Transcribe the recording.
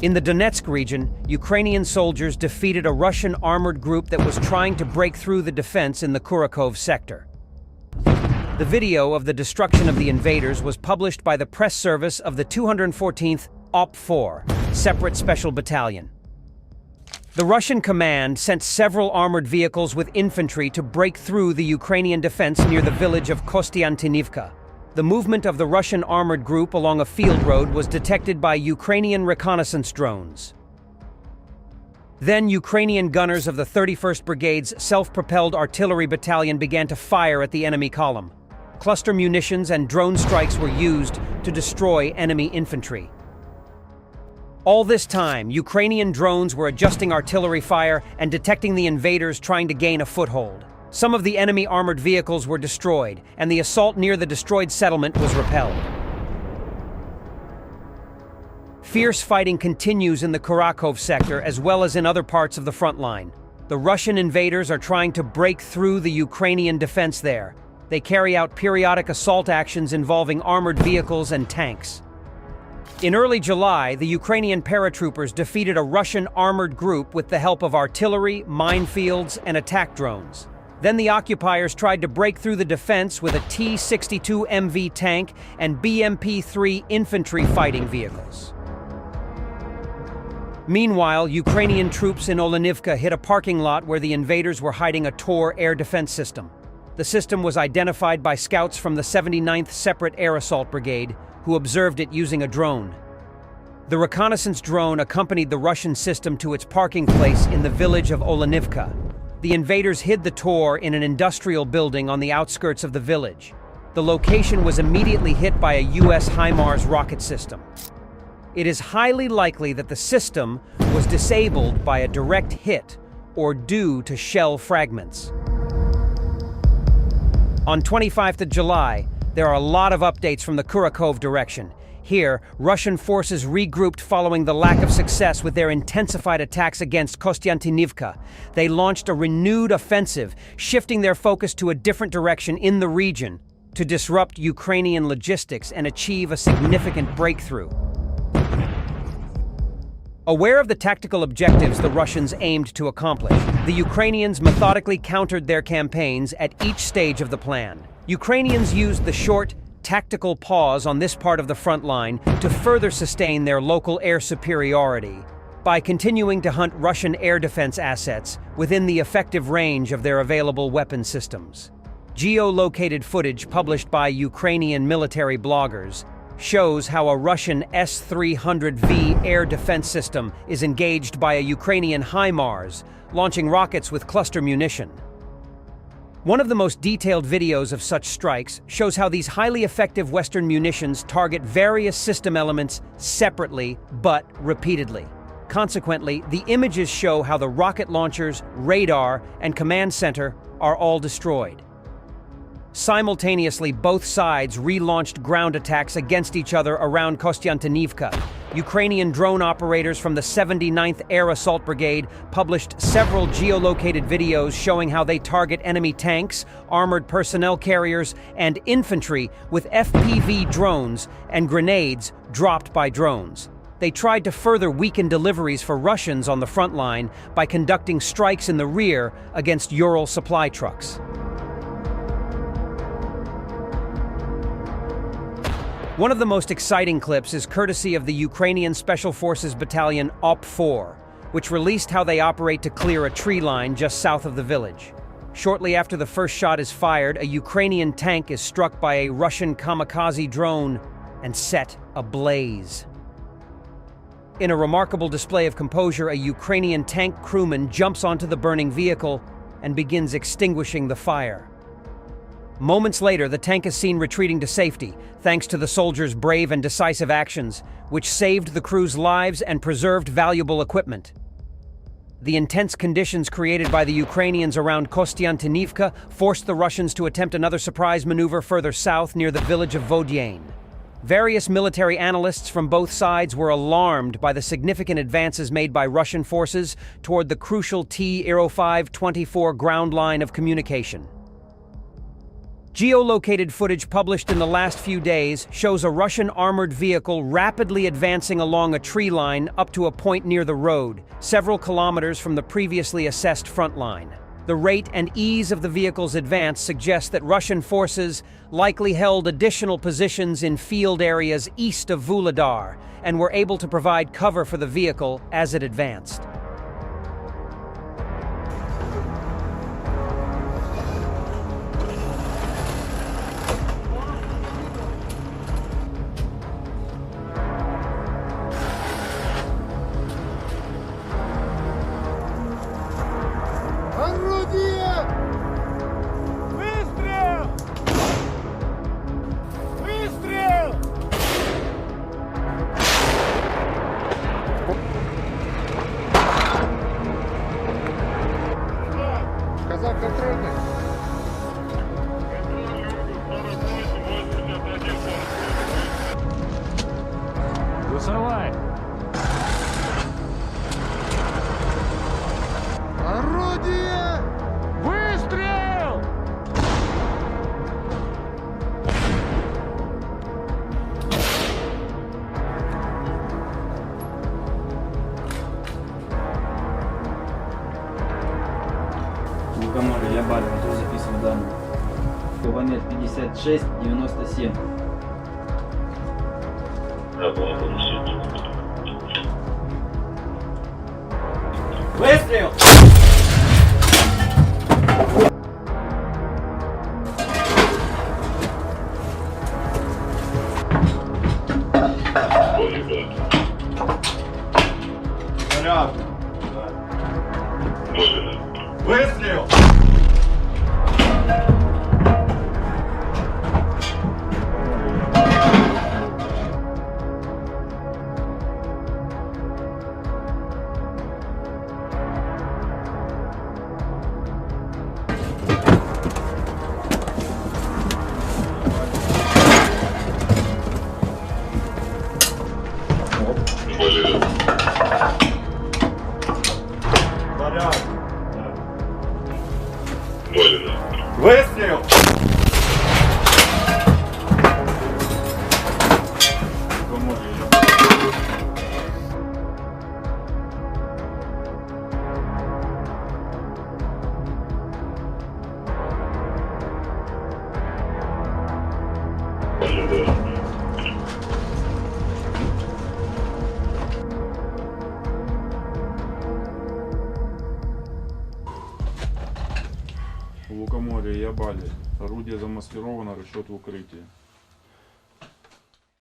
In the Donetsk region, Ukrainian soldiers defeated a Russian armored group that was trying to break through the defense in the Kurakov sector. The video of the destruction of the invaders was published by the press service of the 214th OP-4, Separate Special Battalion. The Russian command sent several armored vehicles with infantry to break through the Ukrainian defense near the village of Kostiantynivka. The movement of the Russian armored group along a field road was detected by Ukrainian reconnaissance drones. Then Ukrainian gunners of the 31st Brigade's self-propelled artillery battalion began to fire at the enemy column. Cluster munitions and drone strikes were used to destroy enemy infantry. All this time, Ukrainian drones were adjusting artillery fire and detecting the invaders trying to gain a foothold. Some of the enemy armored vehicles were destroyed, and the assault near the destroyed settlement was repelled. Fierce fighting continues in the Kurakov sector as well as in other parts of the front line. The Russian invaders are trying to break through the Ukrainian defense there. They carry out periodic assault actions involving armored vehicles and tanks. In early July, the Ukrainian paratroopers defeated a Russian armored group with the help of artillery, minefields, and attack drones. Then the occupiers tried to break through the defense with a T-62 MV tank and BMP-3 infantry fighting vehicles. Meanwhile, Ukrainian troops in Olenivka hit a parking lot where the invaders were hiding a Tor air defense system. The system was identified by scouts from the 79th Separate Air Assault Brigade, who observed it using a drone. The reconnaissance drone accompanied the Russian system to its parking place in the village of Olenivka. The invaders hid the Tor in an industrial building on the outskirts of the village. The location was immediately hit by a U.S. HIMARS rocket system. It is highly likely that the system was disabled by a direct hit or due to shell fragments. On 25th of July, there are a lot of updates from the Kurakov direction. Here, Russian forces regrouped following the lack of success with their intensified attacks against Kostiantynivka. They launched a renewed offensive, shifting their focus to a different direction in the region to disrupt Ukrainian logistics and achieve a significant breakthrough. Aware of the tactical objectives the Russians aimed to accomplish, the Ukrainians methodically countered their campaigns at each stage of the plan. Ukrainians used the short, tactical pause on this part of the front line to further sustain their local air superiority by continuing to hunt Russian air defense assets within the effective range of their available weapon systems. Geolocated footage published by Ukrainian military bloggers shows how a Russian S-300V air defense system is engaged by a Ukrainian HIMARS, launching rockets with cluster munition. One of the most detailed videos of such strikes shows how these highly effective Western munitions target various system elements separately but repeatedly. Consequently, the images show how the rocket launchers, radar, and command center are all destroyed. Simultaneously, both sides relaunched ground attacks against each other around Kostiantynivka. Ukrainian drone operators from the 79th Air Assault Brigade published several geolocated videos showing how they target enemy tanks, armored personnel carriers, and infantry with FPV drones and grenades dropped by drones. They tried to further weaken deliveries for Russians on the front line by conducting strikes in the rear against Ural supply trucks. One of the most exciting clips is courtesy of the Ukrainian Special Forces Battalion OP-4, which released how they operate to clear a tree line just south of the village. Shortly after the first shot is fired, a Ukrainian tank is struck by a Russian kamikaze drone and set ablaze. In a remarkable display of composure, a Ukrainian tank crewman jumps onto the burning vehicle and begins extinguishing the fire. Moments later, the tank is seen retreating to safety, thanks to the soldiers' brave and decisive actions, which saved the crew's lives and preserved valuable equipment. The intense conditions created by the Ukrainians around Kostiantynivka forced the Russians to attempt another surprise maneuver further south near the village of Vodiane. Various military analysts from both sides were alarmed by the significant advances made by Russian forces toward the crucial T-05-24 ground line of communication. Geolocated footage published in the last few days shows a Russian armored vehicle rapidly advancing along a tree line up to a point near the road, several kilometers from the previously assessed front line. The rate and ease of the vehicle's advance suggest that Russian forces likely held additional positions in field areas east of Vuhledar and were able to provide cover for the vehicle as it advanced. Высылай! Орудие! Выстрел! Лукоморье, я Бальма, тут записан данные. Километр 56-97. Выстрел! Заряд! Выстрел! Выстрел! У лукоморья Ябали. Орудие замаскировано, расчет в укрытии.